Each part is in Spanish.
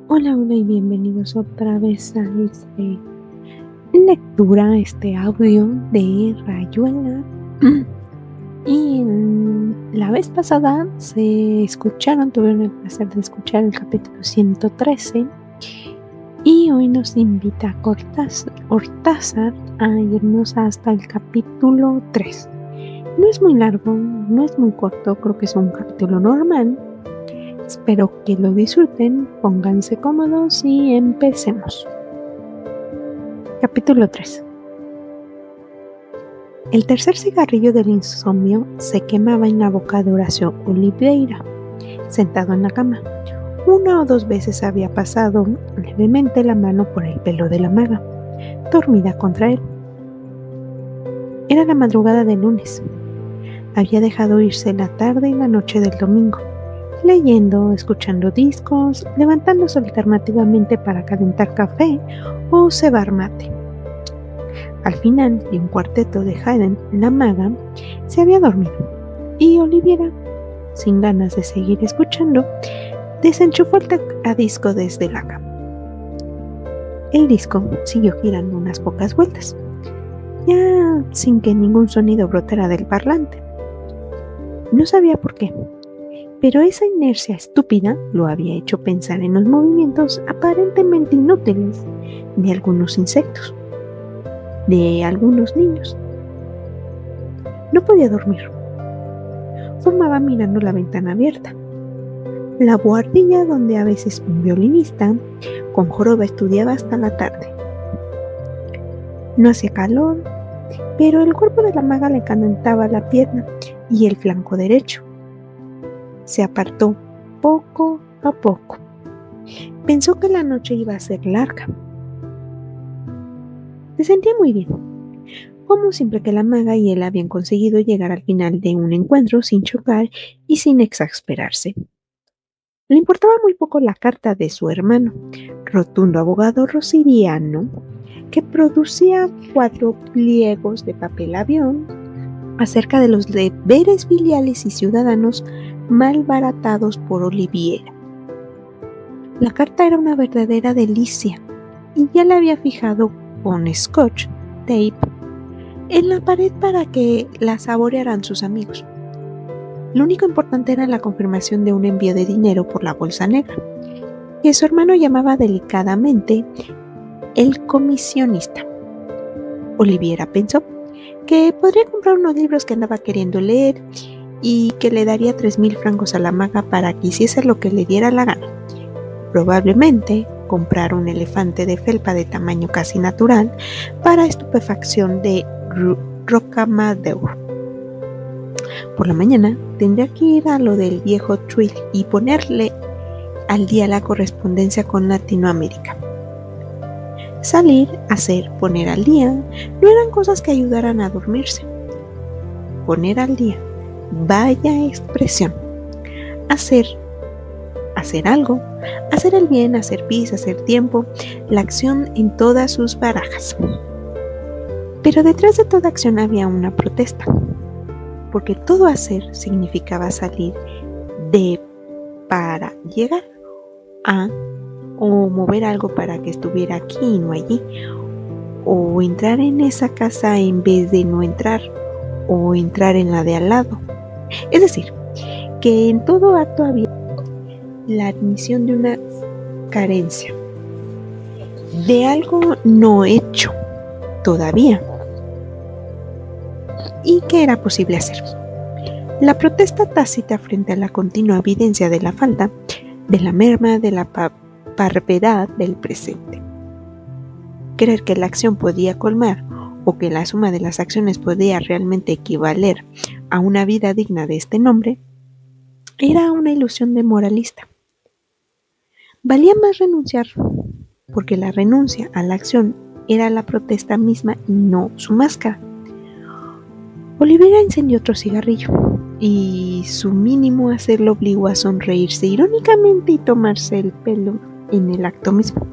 Hola, hola y bienvenidos otra vez a lectura, este audio de Rayuela. Y la vez pasada tuvieron el placer de escuchar el capítulo 113 y hoy nos invita Cortázar a irnos hasta el capítulo 3. No es muy largo, no es muy corto, creo que es un capítulo normal. Espero que lo disfruten, pónganse cómodos y empecemos. Capítulo 3. El tercer cigarrillo del insomnio se quemaba en la boca de Horacio Oliveira, sentado en la cama. Una o dos veces había pasado levemente la mano por el pelo de la maga, dormida contra él. Era la madrugada del lunes. Había dejado irse la tarde y la noche del domingo, leyendo, escuchando discos, levantándose alternativamente para calentar café o cebar mate. Al final de un cuarteto de Haydn, la maga se había dormido y Oliveira, sin ganas de seguir escuchando, desenchufó el tocadisco desde la cama. El disco siguió girando unas pocas vueltas, ya sin que ningún sonido brotara del parlante. No sabía por qué, pero esa inercia estúpida lo había hecho pensar en los movimientos aparentemente inútiles de algunos insectos, de algunos niños. No podía dormir. Fumaba mirando la ventana abierta. La buhardilla donde a veces un violinista con joroba estudiaba hasta la tarde. No hacía calor, pero el cuerpo de la maga le calentaba la pierna y el flanco derecho. Se apartó poco a poco. Pensó que la noche iba a ser larga. Se sentía muy bien, como siempre que la maga y él habían conseguido llegar al final de un encuentro sin chocar y sin exasperarse. Le importaba muy poco la carta de su hermano, rotundo abogado rosiriano, que producía 4 pliegos de papel avión acerca de los deberes filiales y ciudadanos malbaratados por Oliveira. La carta era una verdadera delicia y ya la había fijado con scotch tape en la pared para que la saborearan sus amigos. Lo único importante era la confirmación de un envío de dinero por la bolsa negra, que su hermano llamaba delicadamente el comisionista. Oliveira pensó que podría comprar unos libros que andaba queriendo leer y que le daría 3,000 francos a la maga para que hiciese lo que le diera la gana. Probablemente comprar un elefante de felpa de tamaño casi natural para estupefacción de Rocamadour. Por la mañana tendría que ir a lo del viejo Twill y ponerle al día la correspondencia con Latinoamérica. Salir, hacer, poner al día no eran cosas que ayudaran a dormirse. Poner al día, vaya expresión. Hacer algo, hacer el bien, hacer pis, hacer tiempo, la acción en todas sus barajas. Pero detrás de toda acción había una protesta, porque todo hacer significaba salir de para llegar a, o mover algo para que estuviera aquí y no allí, o entrar en esa casa en vez de no entrar, o entrar en la de al lado. Es decir, que en todo acto había la admisión de una carencia, de algo no hecho todavía, y que era posible hacer. La protesta tácita frente a la continua evidencia de la falta, de la merma, de la parvedad del presente. Creer que la acción podía colmar o que la suma de las acciones podía realmente equivaler a una vida digna de este nombre, era una ilusión de moralista. Valía más renunciar, porque la renuncia a la acción era la protesta misma y no su máscara. Oliveira encendió otro cigarrillo y su mínimo hacer lo obligó a sonreírse irónicamente y tomarse el pelo en el acto mismo.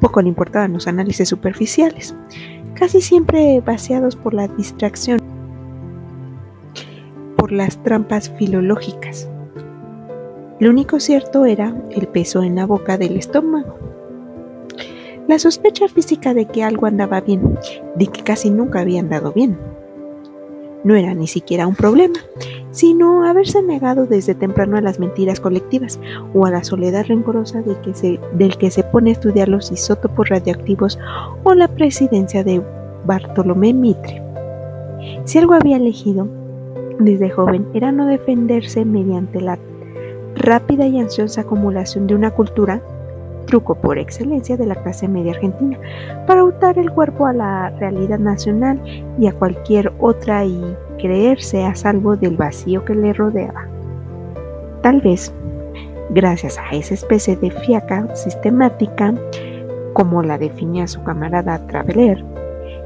Poco le importaban los análisis superficiales, casi siempre vaciados por la distracción, por las trampas filológicas. Lo único cierto era el peso en la boca del estómago. La sospecha física de que algo andaba bien, de que casi nunca había andado bien. No era ni siquiera un problema, sino haberse negado desde temprano a las mentiras colectivas o a la soledad rencorosa del que se pone a estudiar los isótopos radioactivos o la presidencia de Bartolomé Mitre. Si algo había elegido desde joven era no defenderse mediante la rápida y ansiosa acumulación de una cultura, truco por excelencia de la clase media argentina, para untar el cuerpo a la realidad nacional y a cualquier otra y creerse a salvo del vacío que le rodeaba. Tal vez, gracias a esa especie de fiaca sistemática, como la definía su camarada Traveler,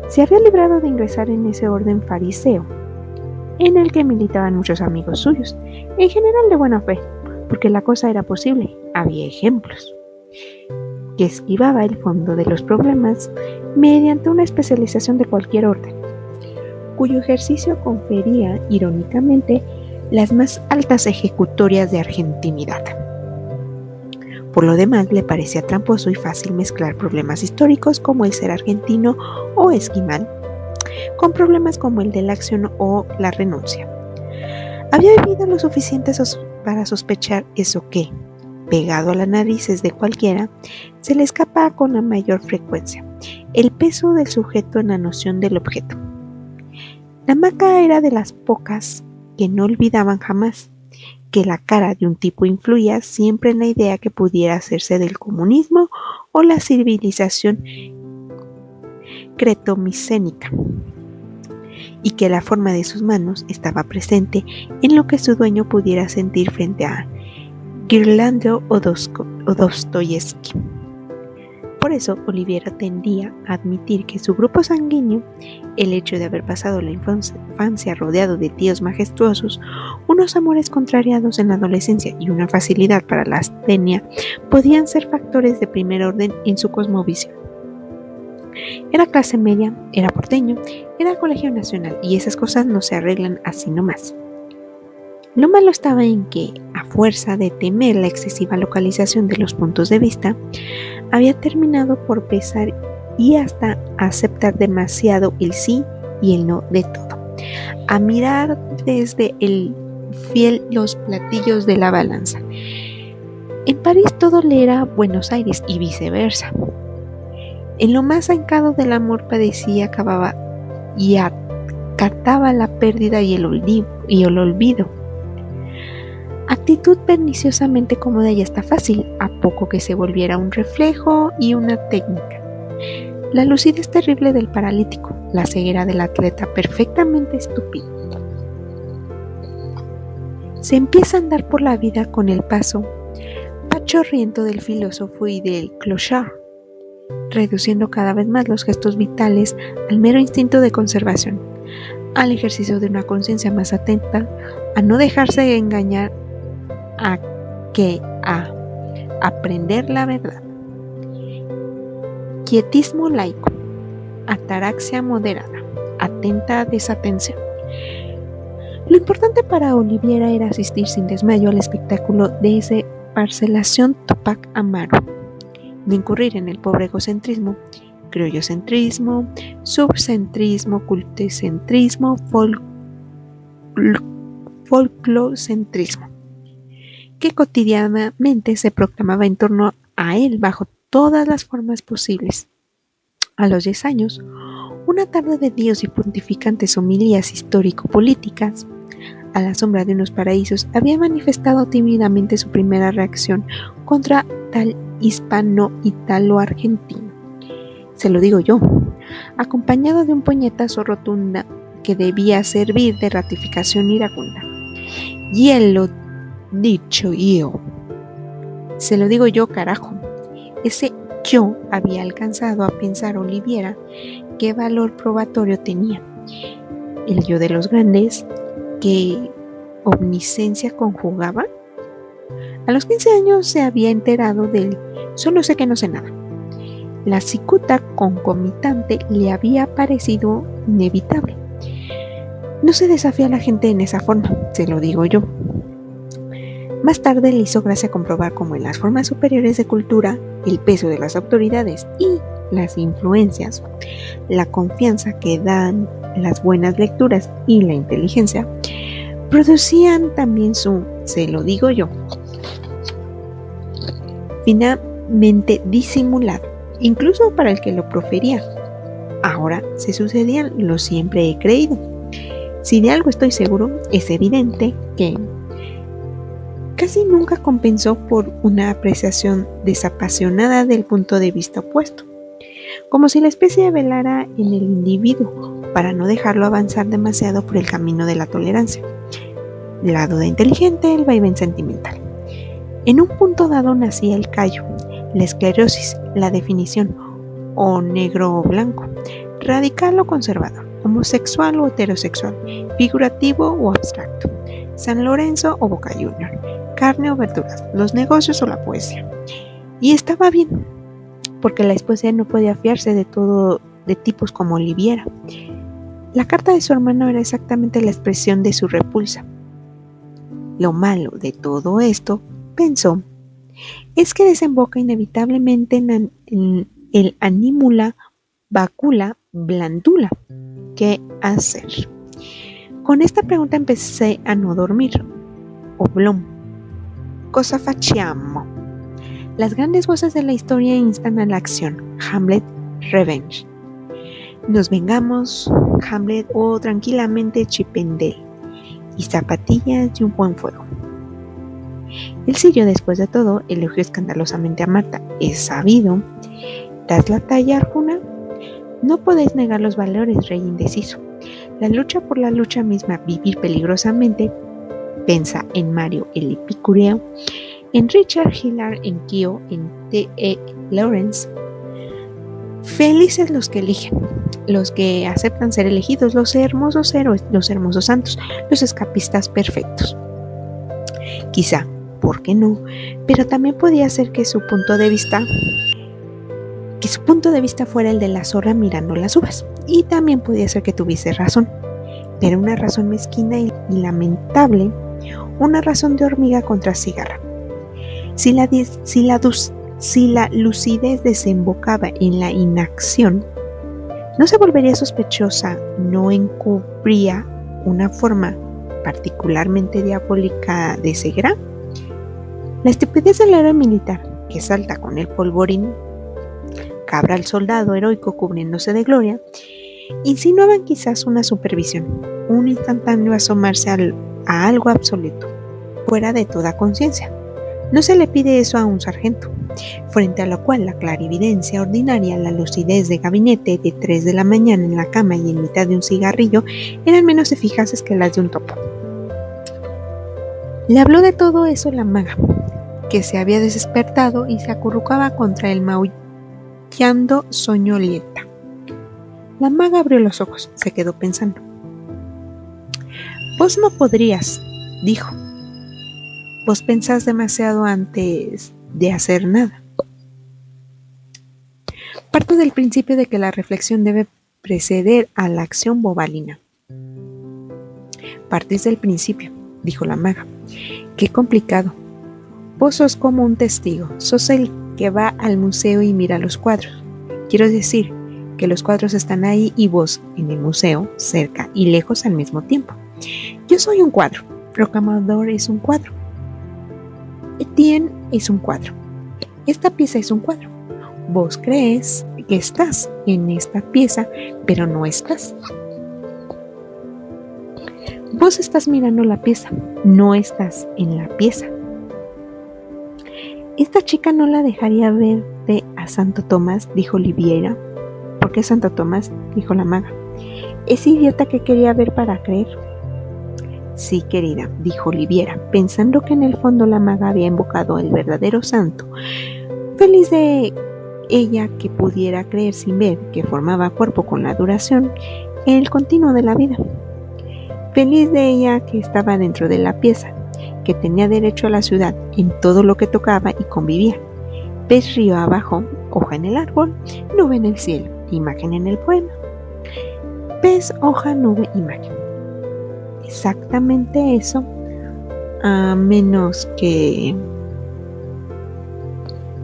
se había librado de ingresar en ese orden fariseo, en el que militaban muchos amigos suyos, en general de buena fe, porque la cosa era posible, había ejemplos, que esquivaba el fondo de los problemas mediante una especialización de cualquier orden, cuyo ejercicio confería, irónicamente, las más altas ejecutorias de argentinidad. Por lo demás, le parecía tramposo y fácil mezclar problemas históricos como el ser argentino o esquimal, con problemas como el de la acción o la renuncia. Había vivido lo suficiente para sospechar eso que, pegado a las narices de cualquiera, se le escapa con la mayor frecuencia, el peso del sujeto en la noción del objeto. La Maca era de las pocas que no olvidaban jamás que la cara de un tipo influía siempre en la idea que pudiera hacerse del comunismo o la civilización cretomicénica, y que la forma de sus manos estaba presente en lo que su dueño pudiera sentir frente a Ghirlandaio o Dostoyevsky. Por eso, Oliviera tendía a admitir que su grupo sanguíneo, el hecho de haber pasado la infancia rodeado de tíos majestuosos, unos amores contrariados en la adolescencia y una facilidad para la astenia, podían ser factores de primer orden en su cosmovisión. Era clase media, era porteño, era colegio nacional, y esas cosas no se arreglan así nomás. Lo malo estaba en que, a fuerza de temer la excesiva localización de los puntos de vista, había terminado por pesar y hasta aceptar demasiado el sí y el no de todo, a mirar desde el fiel los platillos de la balanza. En París todo le era Buenos Aires y viceversa. En lo más zancado del amor padecía, acababa y acataba la pérdida y el olvido. Actitud perniciosamente cómoda y hasta fácil, a poco que se volviera un reflejo y una técnica. La lucidez terrible del paralítico, la ceguera del atleta perfectamente estúpido. Se empieza a andar por la vida con el paso pachorriento del filósofo y del clochard, reduciendo cada vez más los gestos vitales al mero instinto de conservación, al ejercicio de una conciencia más atenta, a no dejarse engañar, a aprender la verdad. Quietismo laico, ataraxia moderada, atenta desatención. Lo importante para Oliviera era asistir sin desmayo al espectáculo de esa parcelación Tupac Amaru, de incurrir en el pobre egocentrismo, criollocentrismo, subcentrismo, cultecentrismo, folclocentrismo, que cotidianamente se proclamaba en torno a él bajo todas las formas posibles. A los 10 años, una tarde de líos y pontificantes homilías histórico-políticas, a la sombra de unos paraísos, había manifestado tímidamente su primera reacción contra tal hispano-italo-argentino. Se lo digo yo, acompañado de un puñetazo rotunda que debía servir de ratificación iracunda. Y él lo dicho yo. Se lo digo yo, carajo. Ese yo había alcanzado a pensar Oliviera qué valor probatorio tenía. El yo de los grandes, ¿qué omnisciencia conjugaba? A los 15 años se había enterado del solo sé que no sé nada. La cicuta concomitante le había parecido inevitable. No se desafía a la gente en esa forma, se lo digo yo. Más tarde le hizo gracia comprobar cómo en las formas superiores de cultura, el peso de las autoridades y las influencias, la confianza que dan las buenas lecturas y la inteligencia, producían también se lo digo yo, finamente disimulado, incluso para el que lo profería. Ahora se sucedían lo siempre he creído. Si de algo estoy seguro, es evidente que casi nunca compensó por una apreciación desapasionada del punto de vista opuesto, como si la especie velara en el individuo para no dejarlo avanzar demasiado por el camino de la tolerancia. La duda inteligente, el vaivén sentimental. En un punto dado nacía el callo, la esclerosis, la definición, o negro o blanco, radical o conservador, homosexual o heterosexual, figurativo o abstracto, San Lorenzo o Boca Junior, carne o verduras, los negocios o la poesía. Y estaba bien, porque la poesía no podía fiarse de tipos como Oliviera. La carta de su hermano era exactamente la expresión de su repulsa. Lo malo de todo esto, pensó, es que desemboca inevitablemente en el anímula, vacula, blandula. ¿Qué hacer? Con esta pregunta empecé a no dormir. Oblong. Cosa facciamo? Las grandes voces de la historia instan a la acción. Hamlet, revenge. Nos vengamos, Hamlet, o tranquilamente Chippendale. Y zapatillas y un buen fuego. El siguió después de todo, elogió escandalosamente a Marta. Es sabido. ¿Das la talla, Arjuna? No podéis negar los valores, rey indeciso. La lucha por la lucha misma, vivir peligrosamente, pensa en Mario el Epicúreo, en Richard Hillard, en Kio, en T.E. Lawrence. Felices los que eligen, los que aceptan ser elegidos, los hermosos héroes, los hermosos santos, los escapistas perfectos. Quizá, ¿por qué no? Pero también podía ser que su punto de vista fuera el de la zorra mirando las uvas. Y también podía ser que tuviese razón, pero una razón mezquina y lamentable, una razón de hormiga contra cigarra. Si la lucidez desembocaba en la inacción, ¿no se volvería sospechosa? ¿No encubría una forma particularmente diabólica de ceguera? La estupidez del héroe militar, que salta con el polvorín, cabra al soldado heroico cubriéndose de gloria, insinuaban quizás una supervisión, un instantáneo asomarse a algo absoluto, fuera de toda conciencia. No se le pide eso a un sargento, frente a lo cual la clarividencia ordinaria, la lucidez de gabinete de 3 de la mañana en la cama y en mitad de un cigarrillo eran menos eficaces que las de un topo. Le habló de todo eso la maga, que se había despertado y se acurrucaba contra el maullando soñolienta. La maga abrió los ojos, se quedó pensando. Vos no podrías, dijo. Vos pensás demasiado antes de hacer nada. Parto del principio de que la reflexión debe preceder a la acción bobalina. Partís del principio, dijo la maga. Qué complicado. Vos sos como un testigo, sos el que va al museo y mira los cuadros. Quiero decir que los cuadros están ahí y vos en el museo, cerca y lejos al mismo tiempo. Yo soy un cuadro, Rocamadour es un cuadro, Etienne es un cuadro, esta pieza es un cuadro. Vos crees que estás en esta pieza, pero no estás. Vos estás mirando la pieza, no estás en la pieza. Esta chica no la dejaría verte a Santo Tomás, dijo Oliviera. ¿Por qué Santo Tomás?, dijo la maga. Es idiota que quería ver para creer. Sí, querida, dijo Oliviera, pensando que en el fondo la maga había invocado al verdadero santo, feliz de ella que pudiera creer sin ver que formaba cuerpo con la duración, el continuo de la vida. Feliz de ella que estaba dentro de la pieza, que tenía derecho a la ciudad en todo lo que tocaba y convivía. Pez río abajo, hoja en el árbol, nube en el cielo, imagen en el poema. Pez, hoja, nube, imagen. Exactamente eso a menos que...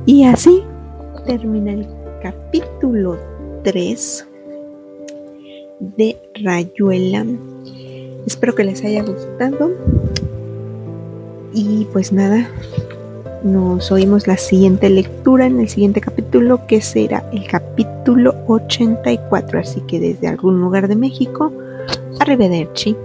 Y así termina el capítulo 3 de Rayuela. Espero que les haya gustado. Y pues nada, nos oímos la siguiente lectura en el siguiente capítulo, que será el capítulo 84. Así que desde algún lugar de México, arrivederci.